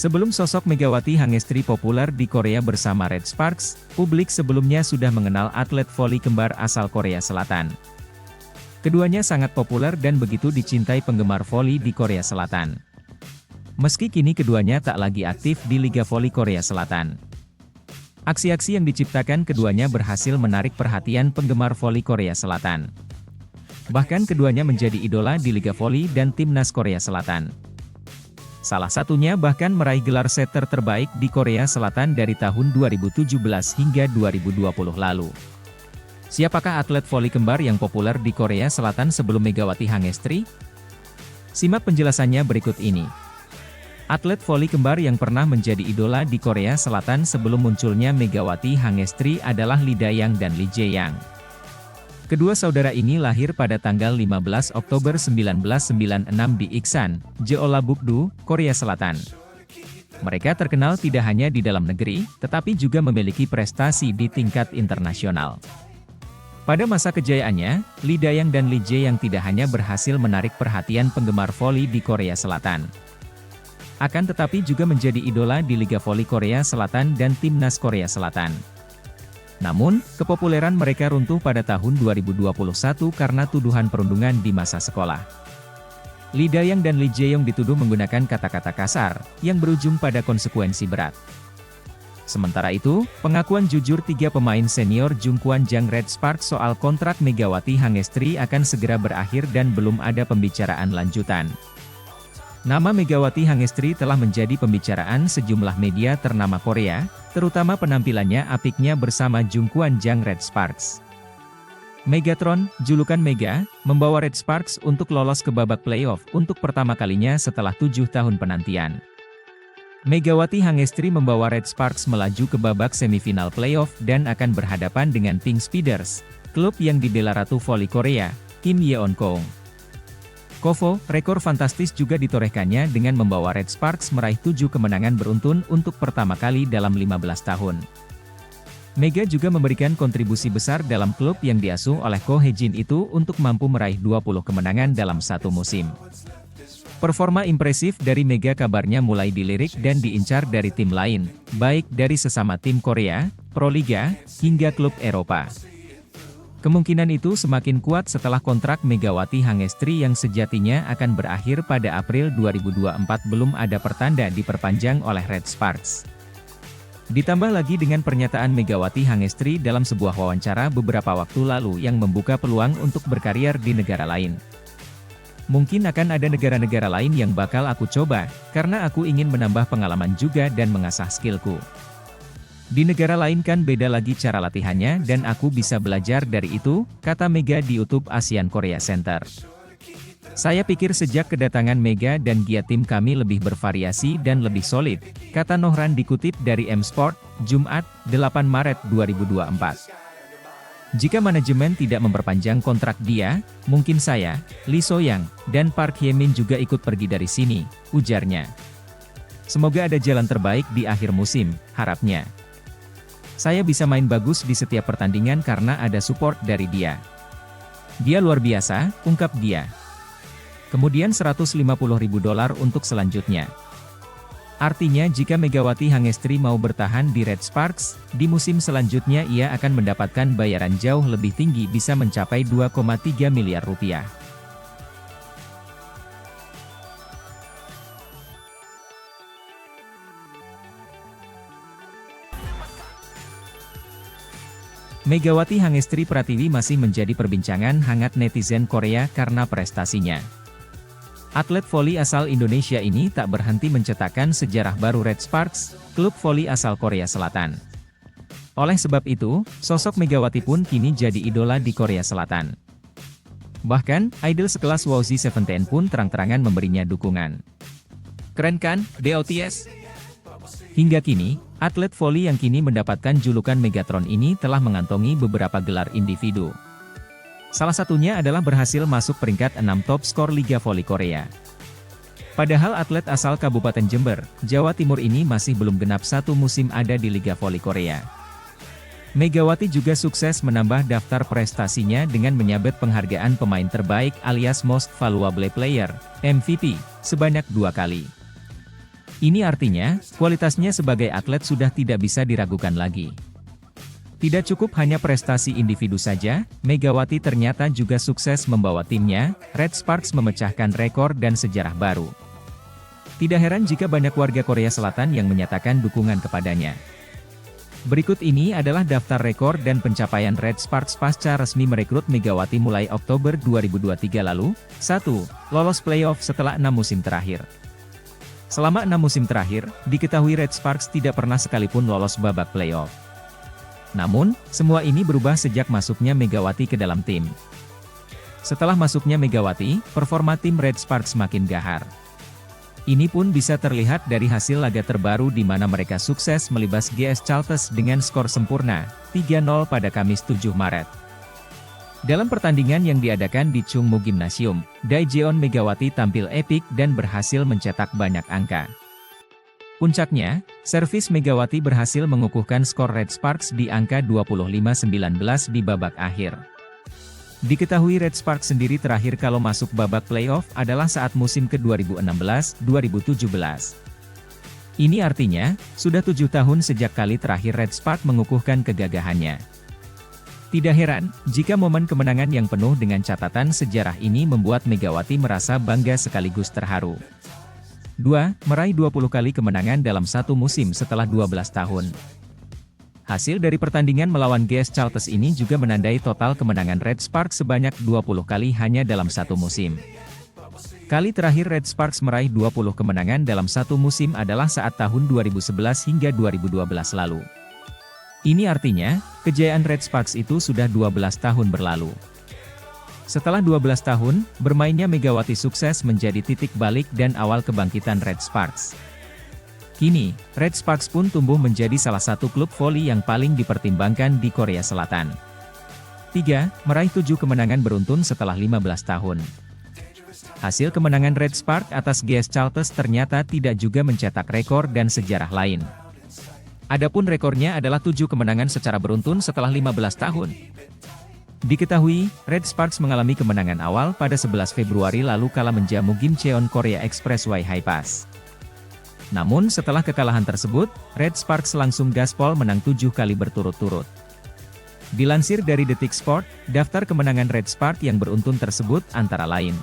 Sebelum sosok Megawati Hangestri populer di Korea bersama Red Sparks, publik sebelumnya sudah mengenal atlet voli kembar asal Korea Selatan. Keduanya sangat populer dan begitu dicintai penggemar voli di Korea Selatan. Meski kini keduanya tak lagi aktif di Liga Voli Korea Selatan. Aksi-aksi yang diciptakan keduanya berhasil menarik perhatian penggemar voli Korea Selatan. Bahkan keduanya menjadi idola di Liga Voli dan Timnas Korea Selatan. Salah satunya bahkan meraih gelar setter terbaik di Korea Selatan dari tahun 2017 hingga 2020 lalu. Siapakah atlet voli kembar yang populer di Korea Selatan sebelum Megawati Hangestri? Simak penjelasannya berikut ini. Atlet voli kembar yang pernah menjadi idola di Korea Selatan sebelum munculnya Megawati Hangestri adalah Lee Dayang dan Lee Jae-young. Kedua saudara ini lahir pada tanggal 15 Oktober 1996 di Iksan, Jeollabuk-do, Korea Selatan. Mereka terkenal tidak hanya di dalam negeri, tetapi juga memiliki prestasi di tingkat internasional. Pada masa kejayaannya, Lee Dayang dan Lee Jae-young tidak hanya berhasil menarik perhatian penggemar voli di Korea Selatan, akan tetapi juga menjadi idola di Liga Voli Korea Selatan dan Timnas Korea Selatan. Namun, kepopuleran mereka runtuh pada tahun 2021 karena tuduhan perundungan di masa sekolah. Lee Dayang dan Lee Jae-young dituduh menggunakan kata-kata kasar, yang berujung pada konsekuensi berat. Sementara itu, pengakuan jujur tiga pemain senior Jungkwan Jang Red Sparks soal kontrak Megawati Hangestri akan segera berakhir dan belum ada pembicaraan lanjutan. Nama Megawati Hangestri telah menjadi pembicaraan sejumlah media ternama Korea, terutama penampilannya apiknya bersama Jungkwan Jang Red Sparks. Megatron, julukan Mega, membawa Red Sparks untuk lolos ke babak playoff untuk pertama kalinya setelah 7 tahun penantian. Megawati Hangestri membawa Red Sparks melaju ke babak semifinal playoff dan akan berhadapan dengan Pink Speeders, klub yang dibela Ratu Voli Korea, Kim Yeon-kong. Kovo, rekor fantastis juga ditorehkannya dengan membawa Red Sparks meraih 7 kemenangan beruntun untuk pertama kali dalam 15 tahun. Mega juga memberikan kontribusi besar dalam klub yang diasuh oleh Ko Hae-jin itu untuk mampu meraih 20 kemenangan dalam satu musim. Performa impresif dari Mega kabarnya mulai dilirik dan diincar dari tim lain, baik dari sesama tim Korea, Proliga, hingga klub Eropa. Kemungkinan itu semakin kuat setelah kontrak Megawati Hangestri yang sejatinya akan berakhir pada April 2024 belum ada pertanda diperpanjang oleh Red Sparks. Ditambah lagi dengan pernyataan Megawati Hangestri dalam sebuah wawancara beberapa waktu lalu yang membuka peluang untuk berkarier di negara lain. Mungkin akan ada negara-negara lain yang bakal aku coba, karena aku ingin menambah pengalaman juga dan mengasah skillku. Di negara lain kan beda lagi cara latihannya dan aku bisa belajar dari itu, kata Mega di YouTube ASEAN Korea Center. Saya pikir sejak kedatangan Mega dan Gia tim kami lebih bervariasi dan lebih solid, kata Nohran dikutip dari M-Sport, Jumat, 8 Maret 2024. Jika manajemen tidak memperpanjang kontrak dia, mungkin saya, Lee So-young, dan Park Hye-min juga ikut pergi dari sini, ujarnya. Semoga ada jalan terbaik di akhir musim, harapnya. Saya bisa main bagus di setiap pertandingan karena ada support dari dia. Dia luar biasa, ungkap dia. Kemudian $150.000 untuk selanjutnya. Artinya jika Megawati Hangestri mau bertahan di Red Sparks, di musim selanjutnya ia akan mendapatkan bayaran jauh lebih tinggi bisa mencapai 2,3 miliar rupiah. Megawati Hangestri Pratiwi masih menjadi perbincangan hangat netizen Korea karena prestasinya. Atlet voli asal Indonesia ini tak berhenti mencetakkan sejarah baru Red Sparks, klub voli asal Korea Selatan. Oleh sebab itu, sosok Megawati pun kini jadi idola di Korea Selatan. Bahkan, idol sekelas Wowzi Seventeen pun terang-terangan memberinya dukungan. Keren kan, DOTS? Hingga kini, atlet voli yang kini mendapatkan julukan Megatron ini telah mengantongi beberapa gelar individu. Salah satunya adalah berhasil masuk peringkat 6 top skor Liga Voli Korea. Padahal atlet asal Kabupaten Jember, Jawa Timur ini masih belum genap satu musim ada di Liga Voli Korea. Megawati juga sukses menambah daftar prestasinya dengan menyabet penghargaan pemain terbaik alias Most Valuable Player, MVP, sebanyak 2 kali. Ini artinya, kualitasnya sebagai atlet sudah tidak bisa diragukan lagi. Tidak cukup hanya prestasi individu saja, Megawati ternyata juga sukses membawa timnya, Red Sparks memecahkan rekor dan sejarah baru. Tidak heran jika banyak warga Korea Selatan yang menyatakan dukungan kepadanya. Berikut ini adalah daftar rekor dan pencapaian Red Sparks pasca resmi merekrut Megawati mulai Oktober 2023 lalu. 1. Lolos playoff setelah 6 musim terakhir. Selama 6 musim terakhir, diketahui Red Sparks tidak pernah sekalipun lolos babak playoff. Namun, semua ini berubah sejak masuknya Megawati ke dalam tim. Setelah masuknya Megawati, performa tim Red Sparks makin gahar. Ini pun bisa terlihat dari hasil laga terbaru di mana mereka sukses melibas GS Chalters dengan skor sempurna, 3-0 pada Kamis 7 Maret. Dalam pertandingan yang diadakan di Chungmu Gymnasium, Daejeon Megawati tampil epik dan berhasil mencetak banyak angka. Puncaknya, servis Megawati berhasil mengukuhkan skor Red Sparks di angka 25-19 di babak akhir. Diketahui Red Sparks sendiri terakhir kalau masuk babak playoff adalah saat musim ke-2016-2017. Ini artinya, sudah 7 tahun sejak kali terakhir Red Sparks mengukuhkan kegagahannya. Tidak heran, jika momen kemenangan yang penuh dengan catatan sejarah ini membuat Megawati merasa bangga sekaligus terharu. 2. Meraih 20 kali kemenangan dalam satu musim setelah 12 tahun. Hasil dari pertandingan melawan GS Chalters ini juga menandai total kemenangan Red Sparks sebanyak 20 kali hanya dalam satu musim. Kali terakhir Red Sparks meraih 20 kemenangan dalam satu musim adalah saat tahun 2011 hingga 2012 lalu. Ini artinya, kejayaan Red Sparks itu sudah 12 tahun berlalu. Setelah 12 tahun, bermainnya Megawati sukses menjadi titik balik dan awal kebangkitan Red Sparks. Kini, Red Sparks pun tumbuh menjadi salah satu klub voli yang paling dipertimbangkan di Korea Selatan. 3. Meraih 7 kemenangan beruntun setelah 15 tahun. Hasil kemenangan Red Sparks atas GS Chalters ternyata tidak juga mencetak rekor dan sejarah lain. Adapun rekornya adalah 7 kemenangan secara beruntun setelah 15 tahun. Diketahui, Red Sparks mengalami kemenangan awal pada 11 Februari lalu kala menjamu Gimcheon Korea Expressway High Pass. Namun setelah kekalahan tersebut, Red Sparks langsung gaspol menang 7 kali berturut-turut. Dilansir dari Detik Sport, daftar kemenangan Red Sparks yang beruntun tersebut antara lain.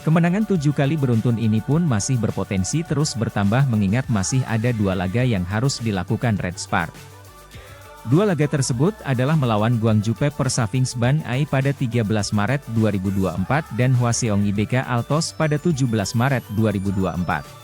Kemenangan 7 kali beruntun ini pun masih berpotensi terus bertambah mengingat masih ada 2 laga yang harus dilakukan Red Sparks. 2 laga tersebut adalah melawan Gwangju Pepper Safingsban AI pada 13 Maret 2024 dan Hwaseong IBK Altos pada 17 Maret 2024.